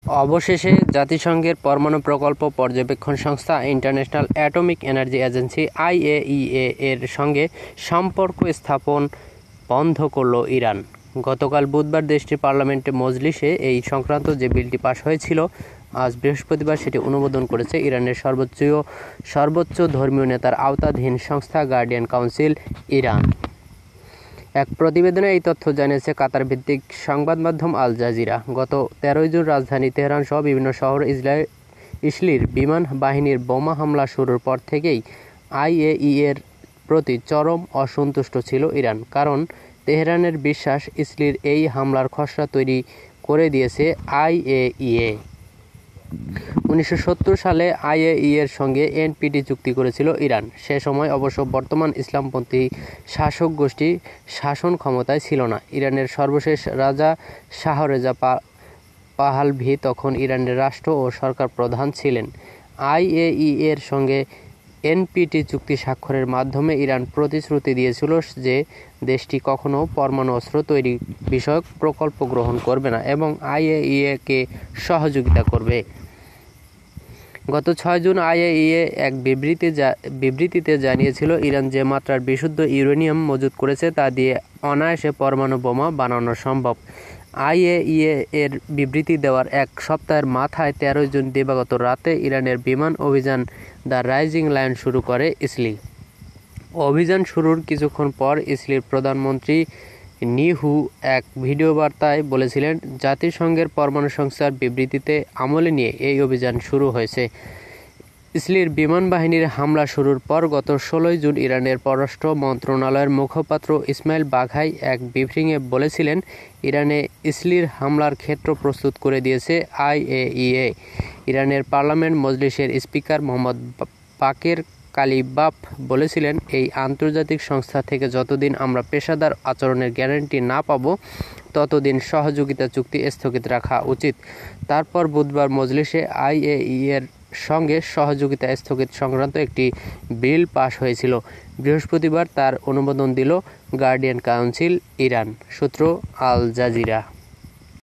অবশেষে জাতিসংঘের পরমাণু প্রকল্প পর্যবেক্ষণ সংস্থা international atomic energy agency IAEA এর সঙ্গে সম্পর্ক স্থাপন বন্ধ করল ইরান। গতকাল বুধবার দেশটির পার্লামেন্টে মজলিসে এই সংক্রান্ত যে বিলটি পাস হয়েছিল, আজ বৃহস্পতিবার সেটি অনুমোদন করেছে ইরানের সর্বোচ্চ ধর্মীয় নেতার আওতাধীন সংস্থা গার্ডিয়ান কাউন্সিল ইরান। এক প্রতিবেদনে এই তথ্য জানিয়েছে কাতার ভিত্তিক সংবাদ মাধ্যম আল জাজিরা। গত 13 জুন রাজধানী তেহরান সহ বিভিন্ন শহর ইসরায়েলের বিমান বাহিনীর বোমা হামলা শুরুর পর থেকেই IAEA-এর প্রতি চরম অসন্তুষ্ট ছিল ইরান, কারণ তেহরানের বিশ্বাস ইসরায়েলের এই হামলার খসড়া তৈরি করে দিয়েছে IAEA। 1970 সালে IAEA-এর সঙ্গে NPT চুক্তি করেছিল ইরান। সে সময় অবশ্য বর্তমান ইসলামপন্থী শাসক গোষ্ঠী শাসন ক্ষমতায় ছিল না। ইরানের সর্বশেষ রাজা শাহ রেজা পাহলভি তখন ইরানের রাষ্ট্র ও সরকার প্রধান ছিলেন। IAEA-এর সঙ্গে NPT চুক্তি স্বাক্ষরের মাধ্যমে ইরান প্রতিশ্রুতি দিয়েছিল যে দেশটি কখনো পরমাণু অস্ত্র তৈরি বিষয়ক প্রকল্প গ্রহণ করবে না এবং IAEA-কে সহযোগিতা করবে। গত 6 জুন IAEA এক বিবৃতিতে জানিয়েছিল, ইরান যে মাত্রার বিশুদ্ধ ইউরেনিয়াম মজুত করেছে তা দিয়ে অনায়াসে পরমাণু বোমা বানানো সম্ভব। IAEA-এর বিবৃতি দেওয়ার এক সপ্তাহের মাথায় 13 জুন দিবাগত রাতে ইরানের বিমান অভিযান দ্য রাইজিং লায়ন শুরু করে ইসরায়েল। অভিযান শুরুর কিছুক্ষণ পর ইসরায়েলের প্রধানমন্ত্রী নিহু এক ভিডিও বার্তায় বলেছিলেন, জাতিসংঘের পরমাণু সংস্থার বিবৃতিতে আমলে নিয়ে এই অভিযান শুরু হয়েছে। ইসরায়েলের বিমান বাহিনীর হামলা শুরুর পর গত 16 জুন ইরানের পররাষ্ট্র মন্ত্রণালয়ের মুখপাত্র ইসমাইল বাঘাই এক ব্রিফিংয়ে বলেছিলেন, ইরানে ইসরায়েলের হামলার ক্ষেত্র প্রস্তুত করে দিয়েছে IAEA। ইরানের পার্লামেন্ট মজলিসের স্পিকার মোহাম্মদ বাকের কালিবাফ বলেছিলেন, এই আন্তর্জাতিক সংস্থা থেকে যতদিন আমরা পেশাদার আচরণের গ্যারান্টি না পাব, ততদিন সহযোগিতা চুক্তি স্থগিত রাখা উচিত। তারপর বুধবার মজলিসে IAEA-এর সঙ্গে সহযোগিতা স্থগিত সংক্রান্ত একটি বিল পাস হয়েছিল। বৃহস্পতিবার তার অনুমোদন দিল গার্ডিয়ান কাউন্সিল ইরান। সূত্র আল জাজিরা।